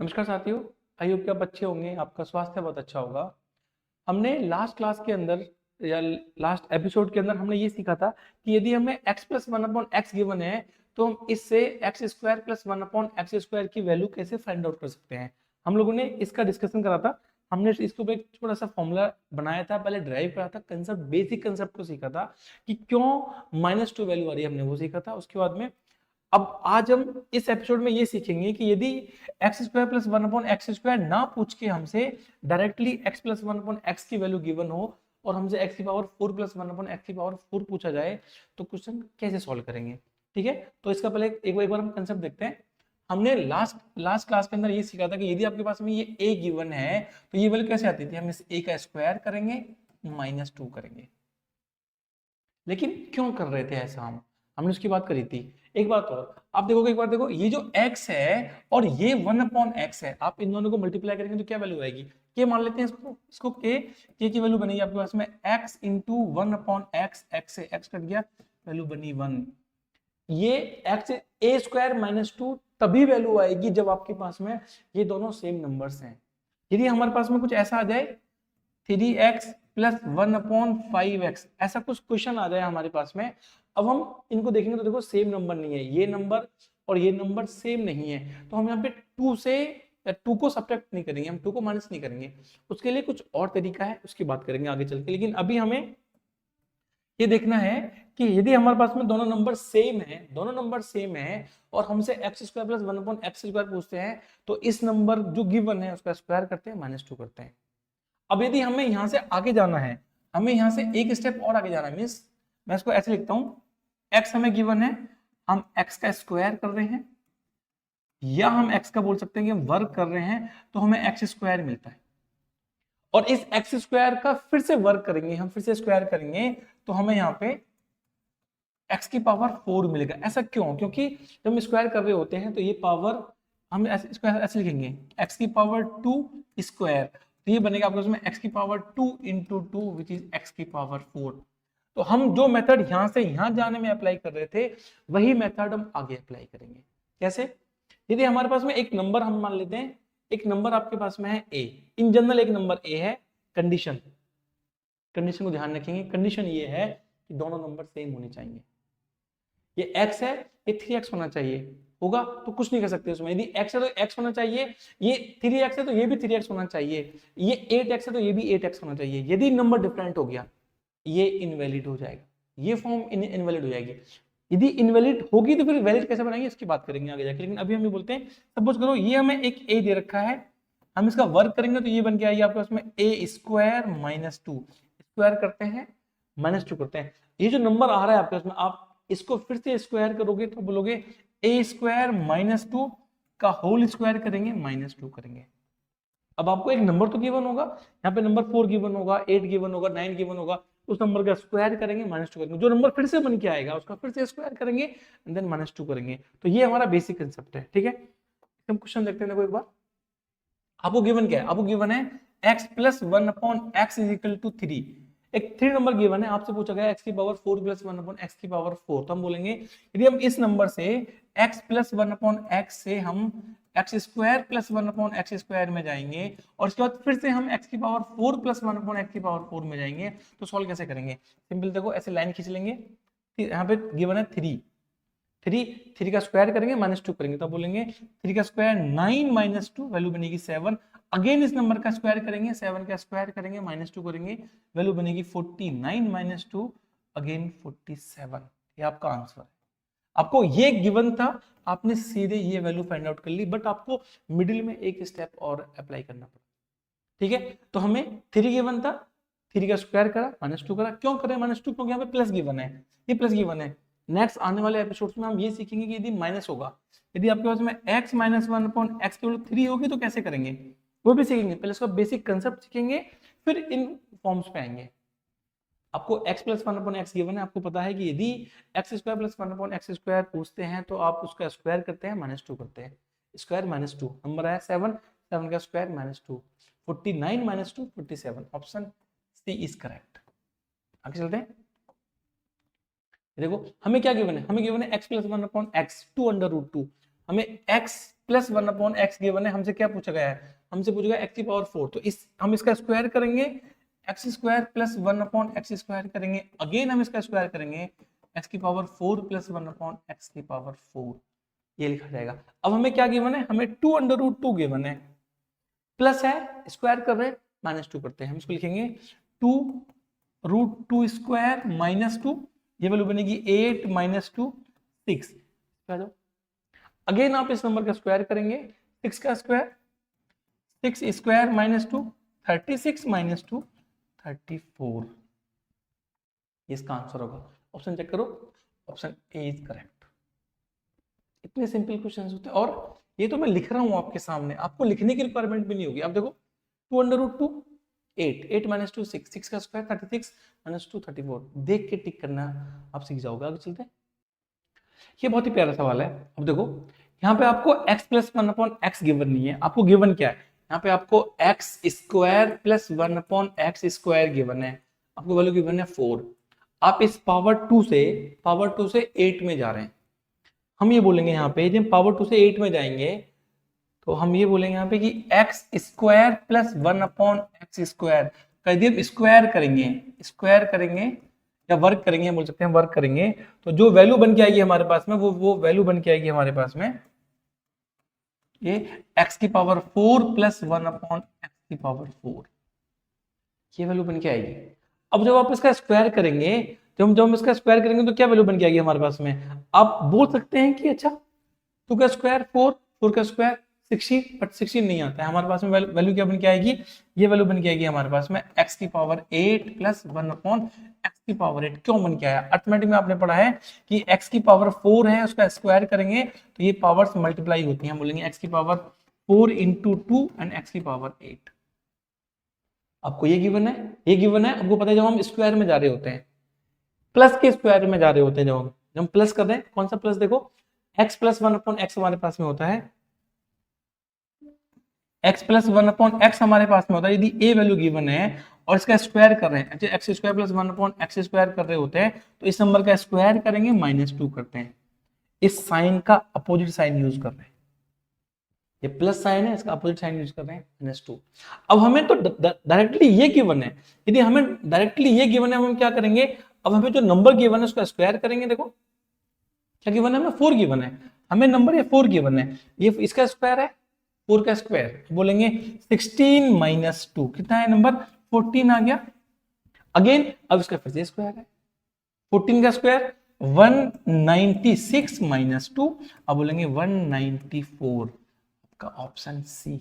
नमस्कार साथियों। I hope कि आप अच्छे होंगे, आपका स्वास्थ्य बहुत अच्छा होगा। हमने लास्ट क्लास के अंदर या लास्ट एपिसोड के अंदर हमने ये सीखा था कि यदि हमें x plus one upon x given है तो हम इससे x square plus one upon x square की वैल्यू कैसे फाइंड आउट कर सकते हैं। हम लोगों ने इसका डिस्कशन करा था। हमने इसके ऊपर एक छोटा सा फॉर्मूला बनाया था, पहले ड्राइव करा था, कंसेप्ट बेसिक कंसेप्ट को सीखा था कि क्यों -2 वैल्यू आ रही है, हमने वो सीखा था। उसके बाद में अब आज हम इस एपिसोड में ये सीखेंगे कि यदि x square plus one upon x square ना पूछ के हमसे directly x plus one upon x की वैल्यू गिवन हो और हमसे एक्स की power 4 plus one upon x की पावर 4 पूछा जाए तो क्वेश्चन कैसे सॉल्व करेंगे। ठीक है, तो इसका पहले एक बार हम कंसेप्ट देखते हैं। हमने लास्ट लास्ट क्लास के अंदर ये सीखा था कि यदि आपके पास में ये a गिवन है तो ये वैल्यू कैसे आती थी, हम इस a का स्क्वायर करेंगे -2 करेंगे। लेकिन क्यों कर रहे थे ऐसा, हमने उसकी बात करी थी। एक बात और आप देखोगे, एक बार देखो, ये जो x है और ये 1 अपॉन एक्स है, आप इन दोनों को मल्टीप्लाई करेंगे तो क्या वैल्यू आएगी, k मान लेते हैं इसको k की वैल्यू बनेगी आपके पास में x into one upon x, x से x कट गया, वैल्यू बनी 1। ये x a स्क्वायर -2 तभी वैल्यू आएगी जब आपके पास में ये दोनों सेम नंबर्स हैं। यदि हमारे पास में कुछ ऐसा आ जाए 3x प्लस 1/5x, ऐसा कुछ क्वेश्चन आ जाए हमारे पास में, अब हम इनको देखेंगे तो देखो सेम नंबर नहीं है, ये नंबर और ये नंबर सेम नहीं है, तो हम यहाँ पे 2 से 2 को सब्ट्रैक्ट नहीं करेंगे, हम 2 को माइनस नहीं करेंगे। उसके लिए कुछ और तरीका है, उसकी बात करेंगे आगे चल के। लेकिन अभी हमें ये देखना है कि यदि हमारे पास में दोनों नंबर सेम है और हमसे x square plus one upon x square पूछते हैं तो इस नंबर जो गिवन है उसका स्क्वायर करते हैं, -2 करते हैं। अब यदि हमें यहां से आगे जाना है, हमें यहां से एक स्टेप और आगे जाना है, मीन्स मैं इसको ऐसे लिखता हूं, x हमें गिवन है, हम x का स्क्वायर कर रहे हैं, या हम x का बोल सकते हैं कि हम वर्क कर रहे हैं, तो हमें एक्स स्क्वायर मिलता है। और इस एक्स स्क्वायर का फिर से वर्क करेंगे, हम फिर से स्क्वायर करेंगे तो हमें यहाँ पे x की पावर 4 मिलेगा। ऐसा क्यों? क्योंकि जब हम स्क्वायर कर रहे होते हैं तो ये पावर हम स्क्वायर ऐसे लिखेंगे, x की पावर 2 स्क्वायर, तो ये बनेगा आपके उसमें x की power 2 into 2 which is x की पावर 4। तो हम जो मेथड यहां से यहां जाने में अप्लाई कर रहे थे वही मेथड हम आगे अप्लाई करेंगे। कैसे? यदि हमारे पास में एक नंबर हम मान लेते हैं, एक नंबर आपके पास में है a, इन जनरल एक नंबर a है। कंडीशन कंडीशन को ध्यान रखेंगे, कंडीशन ये है कि दोनों नंबर सेम होने चाहिए। ये x है, ये 3x होना चाहिए, होगा तो कुछ नहीं कर सकते उसमें। यदि x है तो x होना चाहिए, ये 3x है तो ये भी 3x होना चाहिए, ये 8x है तो ये भी 8x होना चाहिए। यदि नंबर डिफरेंट हो गया ये इनवैलिड हो जाएगा, ये फॉर्म इनवैलिड हो जाएगी। यदि इनवैलिड होगी तो फिर वैलिड कैसे बनाएंगे इसकी बात करेंगे आगे जाके। लेकिन अभी हम ये बोलते हैं, सपोज करो ये हमें एक a दे रखा है, हम इसका वर्क करेंगे तो ये बन के आएगी आपके पास में a स्क्वायर -2, स्क्वायर करते हैं -2 करते हैं। ये जो नंबर आ रहा है आपके पास में, आप इसको फिर से स्क्वायर करोगे तो बोलोगे a स्क्वायर -2 का होल स्क्वायर करेंगे -2 करेंगे। अब आपको एक नंबर तो गिवन होगा, यहाँ पे नंबर 4 गिवन होगा, 8 गिवन होगा, 9 गिवन होगा, उस नंबर का स्क्वायर करेंगे -2 करेंगे, जो नंबर फिर से बन के आएगा उसका फिर से स्क्वायर करेंगे एंड देन -2 करेंगे। तो ये हमारा बेसिक कंसेप्ट है। ठीक है, हम क्वेश्चन देखते हैं। देखो एक बार, आपको गिवन क्या है, आपको गिवन है x plus one upon x is equal to 3। एक 3 नंबर गिवन है, आपसे पूछा गया x की power 4 plus one upon x की पावर 4। तो हम बोलेंगे यदि हम इस नंबर से x plus one upon x से हम x square plus one upon x square में जाएंगे और उसके बाद फिर से हम x की power 4 plus one upon x की पावर 4 में जाएंगे, तो सॉल्व कैसे करेंगे? सिंपल, देखो ऐसे लाइन खींच लेंगे, यहाँ पे गिवन है 3, 3 का स्क्वायर करेंगे -2 करेंगे, तो बोलेंगे 3 का स्क्वायर 9 -2, वैल्यू बनेगी 7। अगेन इस नंबर का स्क्वायर करेंगे, 7 का स्क्वायर करेंगे -2 करेंगे, वैल्यू बनेगी 49 -2 अगेन 47। ये आपका आंसर है। आपको ये गिवन था, आपने सीधे ये वैल्यू फाइंड आउट कर ली, बट आपको मिडिल में एक स्टेप और अप्लाई करना पड़ा। ठीक है, तो हमें 3 गिवन था, 3 का स्क्वायर करा -2 करा। क्यों करें -2? क्योंकि यहाँ पे प्लस गिवन है, ये प्लस गिवन है। नेक्स्ट आने वाले एपिसोड्स में हम ये सीखेंगे कि यदि माइनस होगा, यदि आपके पास में x - 1 अपॉन एक्स की वैल्यू 3 होगी तो कैसे करेंगे, वो भी सीखेंगे। पहले इसका बेसिक कंसेप्ट सीखेंगे, फिर इन फॉर्म्स पे आएंगे। आपको x plus one upon x given है, आपको पता है कि यदि x square plus one upon x square पूछते हैं तो आप उसका स्क्वायर करते हैं -2 करते हैं, स्क्वायर -2 नंबर आया 7, 7 का square -2, 49 -2 47, option C is correct. आगे चलते हैं। देखो हमें क्या गिवन है, हमें गिवन है x plus one upon x 2 under root 2। हमें x प्लस 1/x गिवन है, हमसे क्या पूछा गया है, हमसे पूछा गया x की पावर 4, तो इस हम इसका स्क्वायर करेंगे x square plus 1/x square करेंगे, अगेन हम इसका स्क्वायर करेंगे x की पावर 4 प्लस 1/x की पावर 4, ये लिखा जाएगा। अब हमें क्या गिवन है, हमें 2√2 गिवन है, प्लस है स्क्वायर कर रहे हैं -2 करते हैं, हम इसको लिखेंगे 2√2 स्क्वायर -2, ये वैल्यू बनेगी 8 -2 6। अगेन आप इस नंबर का स्क्वायर करेंगे, 6 का स्क्वायर 6 स्क्वायर -2 36 -2 34, इसका आंसर होगा। ऑप्शन चेक करो, ऑप्शन ए इज करेक्ट। इतने सिंपल क्वेश्चंस होते हैं, और ये तो मैं लिख रहा हूं आपके सामने, आपको लिखने की रिक्वायरमेंट भी नहीं होगी। अब देखो 2√2 8 8 -2 6 6 का स्क्वायर 36 -2 34, देख के टिक करना आप सीख जाओगे। आगे चलते हैं, ये बहुत ही प्यारा सवाल है। अब देखो यहाँ पे आपको x प्लस 1/x गिवन नहीं है, आपको गिवन क्या है, यहाँ पे आपको x square plus 1/x square given है, आपको वैल्यू गिवन है 4। आप इस पावर 2 से 8 में जा रहे हैं, हम ये बोलेंगे यहाँ पे जब पावर 2 से 8 में जाएंगे तो हम ये बोलेंगे यहाँ पे कि x square plus 1/x square, कभी हम स्क्वायर करेंगे या वर्क करेंगे, बोल सकते हैं वर्क करेंगे, तो जो वैल्यू बन के आएगी हमारे पास में वो वैल्यू बन के आएगी हमारे पास में ये x की पावर 4 प्लस 1/x की पावर 4, ये वैल्यू बन के आएगी। अब जब आप इसका स्क्वायर करेंगे, जब हम इसका स्क्वायर करेंगे तो क्या वैल्यू बन के आएगी हमारे पास में, आप बोल सकते हैं कि अच्छा 2 का स्क्वायर 4 4 का स्क्वायर 16, बट 16 नहीं आता है हमारे पास में, वैल्यू क्या बन के आएगी, ये वैल्यू बन के आएगी हमारे पास में x की पावर 8 प्लस 1/x की पावर 8। क्यों बन के आया, अर्थमेटिक में आपने पढ़ा है कि x की पावर 4 है, उसका स्क्वायर करेंगे तो ये पावर्स मल्टीप्लाई होती हैं, हम बोलेंगे x की पावर 4 इंटू 2 एंड x की पावर 8। आपको ये गिवन है, आपको पता है जब हम स्क्वायर में जा रहे होते हैं, प्लस के स्क्वायर में जा रहे होते हैं, जब हम प्लस कर रहे हैं, कौन सा प्लस, देखो x प्लस 1/x हमारे पास में होता है, x प्लस 1/x हमारे पास में होता है यदि a वैल्यू गिवन है और इसका स्क्वायर कर रहे हैं, x square plus 1/x square कर रहे होते हैं, तो इस नंबर का स्क्वायर करेंगे -2 करते हैं, इस साइन का अपोजिट साइन यूज कर रहे हैं, ये प्लस साइन है, इसका अपोजिट साइन यूज कर रहे हैं -2। अब हमें तो डायरेक्टली ये गिवन है, यदि हमें डायरेक्टली ये गिवन है, हम क्या करेंगे, अब हमें जो नंबर गिवन है उसका स्क्वायर करेंगे। देखो क्या गिवन है, हमें 4 गिवन है, हमें नंबर ये 4 गिवन है, ये इसका स्क्वायर है 4 का स्क्वायर, बोलेंगे 16 -2 कितना है नंबर, 14 आ गया। अगेन अब इसका फिर से स्क्वायर है, 14 का स्क्वायर 196 -2, अब बोलेंगे 194, का ऑप्शन सी।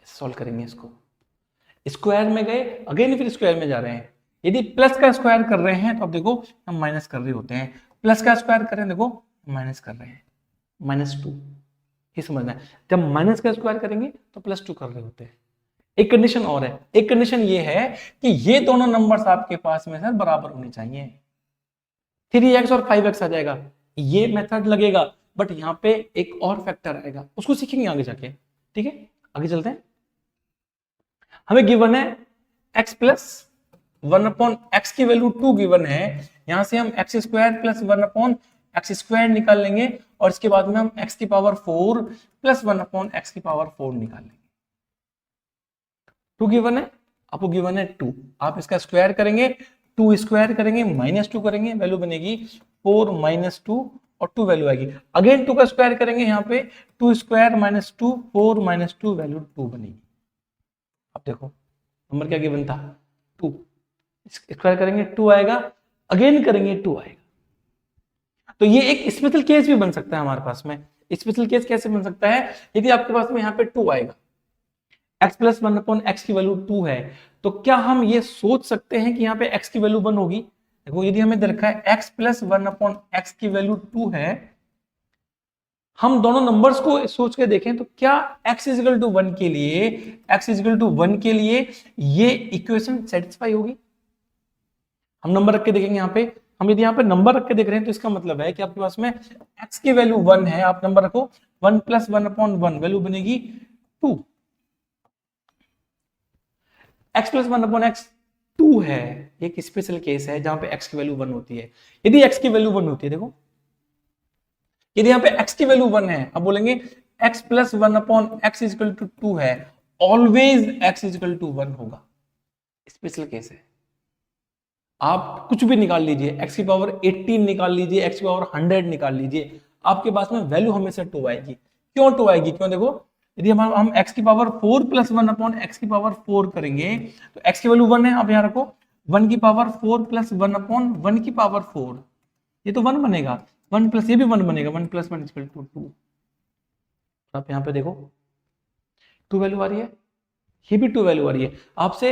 सॉल्व करेंगे इसको, स्क्वायर में गए, अगेन फिर स्क्वायर में जा रहे हैं, यदि प्लस का स्क्वायर कर रहे हैं तो अब देखो हम माइनस कर रहे होते हैं, प्लस का स्क्वायर करें देखो माइनस कर रहे हैं, -2, ये समझना है, जब माइनस का स्क्वायर करेंगे तो +2 कर रहे होते हैं। एक कंडीशन और है, एक कंडीशन ये है कि ये दोनों नंबर्स आपके पास में सर बराबर होने चाहिए, 3x और 5x आ जाएगा, ये मेथड लगेगा, बट यहाँ पे एक और फैक्टर आएगा, उसको सीखेंगे आगे जाके, ठीक है। आगे चलते हैं, हमें गिवन है x प्लस 1/x की वैल्यू 2 गिवन है, यहां से हम x square plus 1/x square निकाल लेंगे और इसके बाद में हम x की पावर 4 प्लस 1/x की पावर 4 निकाल लेंगे। 2 गिवन है, आपको गिवन है 2, आप इसका स्क्वायर करेंगे, 2 स्क्वायर करेंगे -2 करेंगे, वैल्यू बनेगी 4 -2 और 2 वैल्यू आएगी, अगेन 2 का स्क्वायर करेंगे, यहाँ पे 2 स्क्वायर -2 4 -2 वैल्यू 2 बनेगी। अब देखो नंबर क्या गिवन था 2, स्क्वायर करेंगे 2 आएगा, अगेन करेंगे 2 आएगा, तो ये एक स्पेशल केस भी बन सकता है हमारे पास में। स्पेशल केस कैसे बन सकता है, यदि आपके पास में यहाँ पे 2 आएगा, x प्लस 1/x की वैल्यू 2 है, तो क्या हम ये सोच सकते हैं कि यहाँ पे x की वैल्यू 1 होगी। देखो यदि हमें दे रखा है x प्लस 1/x की वैल्यू 2 है, हम दोनों नंबर्स को सोच के देखें तो क्या x इजिकल टू 1 के लिए, x इजिकल टू 1 के लिए ये इक्वेशन सेटिस्फाई होगी। हम नंबर रख के देखेंगे, यहाँ पे हम यदि यहाँ पे नंबर रख के देख रहे हैं तो इसका मतलब है कि आपके पास में x की वैल्यू 1 है, आप नंबर रखो 1 प्लस 1/1 वैल्यू बनेगी 2, x प्लस 1/x 2 है, एक स्पेशल केस है जहां पे x की वैल्यू 1 होती है। यदि x की वैल्यू 1 होती है, देखो यदि यहाँ पे x की वैल्यू 1 है, अब बोलेंगे x plus 1 upon x is equal to 2 है, always x is equal to 1 होगा। स्पेशल केस है। आप कुछ भी निकाल लीजिए, x की पावर 18 निकाल लीजिए, x की पावर 100 निकाल लीजिए, आपके पास में वैल्यू हमेशा 2 आएगी। क्यों 2 आएगी? क्यों? देखो, यदि हम x की पावर 4 प्लस 1 अपॉन x की पावर 4 करेंगे तो x की वैल्यू 1 है, आप यहाँ रखो 1 की पावर 4 प्लस 1 अपॉन 1 की पावर 4, ये तो 1 बनेगा, 1 प्लस ये भी 1 बनेगा, 1 प्लस 1 इक्वल टू 2। आप यहाँ पे देखो 2 वैल्यू आ रही है, ये भी 2 वैल्यू आ रही है। आपसे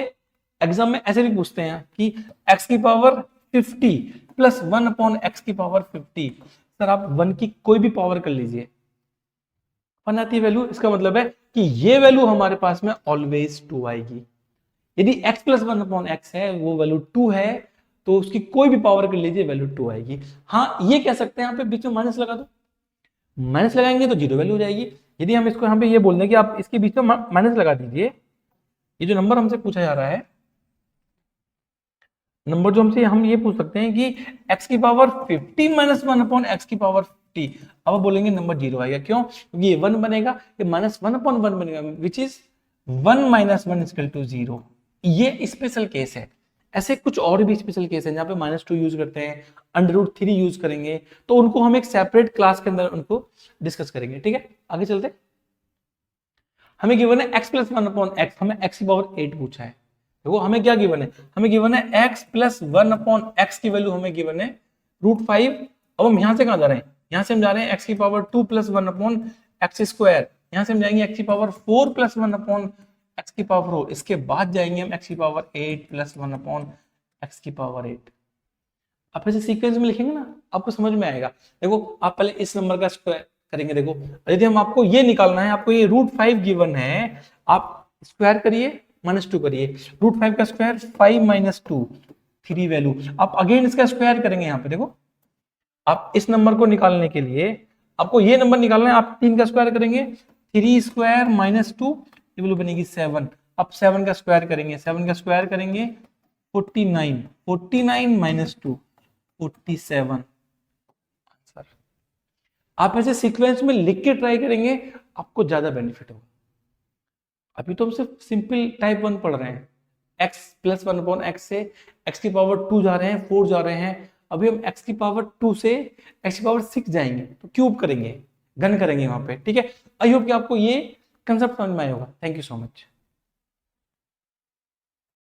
एग्जाम में ऐसे भी पूछते हैं कि x की पावर 50 प्लस 1 अपॉन x की पावर 50, सर आप 1 की कोई भी पावर कर लीजिए, 1 आती है वैल्यू, इसका मतलब है कि ये वैल्यू हमारे पास में ऑलवेज 2 आएगी। यदि x प्लस 1 अपॉन x है, वो वैल्यू 2 है, तो उसकी कोई भी पावर कर लीजिए, वैल्यू 2 आएगी। हाँ, ये कह सकते हैं यहाँ पे बीच में माइनस लगा दो, माइनस लगाएंगे तो 0 वैल्यू हो जाएगी। यदि हम इसको यहाँ पे ये बोल दें कि आप इसके बीच में माइनस लगा दीजिए, ये जो नंबर हमसे पूछा जा रहा है, नंबर जो हमसे हम ये पूछ सकते हैं कि x की पावर 50 माइनस 1 अपॉन x की पावर 50, अब बोलेंगे नंबर 0 आएगा। क्यों? क्योंकि ये 1 बनेगा, ये माइनस 1 अपॉन 1 बनेगा, which is 1 minus 1 equal to 0। ये स्पेशल केस है। ऐसे कुछ और भी स्पेशल केस है जहां पे -2 यूज करते हैं, √3 यूज करेंगे, तो उनको हम एक सेपरेट क्लास के अंदर उनको डिस्कस करेंगे। ठीक है, आगे चलते। हमें गिवन है x प्लस 1 अपॉन x, हमें x की पावर 8 पूछा है। देखो हमें क्या गिवन है, हमें गिवन है x प्लस 1 अपॉन x की वैल्यू हमें गिवन है √5। अब हम यहां से कहां जा रहे हैं, यहां से हम जा रहे हैं x की power 2 plus 1 upon x square, यहां से हम जाएंगे x की पावर 4 प्लस 1 अपॉन x की पावर 4, इसके बाद जाएंगे हम x की पावर 8 प्लस 1 अपॉन x की पावर 8। आप ऐसे सीक्वेंस में लिखेंगे ना, आपको समझ में आएगा। देखो आप पहले इस नंबर का स्क्वायर करेंगे। देखो यदि हम आपको ये निकालना है, आपको ये √5 गिवन है, आप स्क्वायर करिए, -2 करिए, √5 का स्क्वायर 5 माइनस 2, 3 वैल्यू। आप अगेन इसका स्क्वायर करेंगे। यहाँ पे देखो, आप इस नंबर को निकालने के लिए आपको ये नंबर निकालना है, आप 3 का स्क्वायर करेंगे, 3 स्क्वायर माइनस 2, ये वैल्यू बनेगी 7। अब 7 का स्क्वायर करेंगे, 7 का स्क्वायर करेंगे 49, 49 माइनस 2, 47 आंसर। आप ऐसे सीक्वेंस में लिख के ट्राई करेंगे, आपको ज्यादा बेनिफिट होगा। अभी तो हम सिर्फ सिंपल टाइप 1 पढ़ रहे हैं, x प्लस 1 अपॉन x से x की पावर 2 जा रहे हैं, 4 जा रहे हैं। अभी हम x की पावर 2 से x की पावर 6 जाएंगे, तो क्यूब करेंगे, घन करेंगे वहां पे। ठीक है, आई होप कि आपको ये कंसेप्ट समझ में आया होगा। Thank you so much.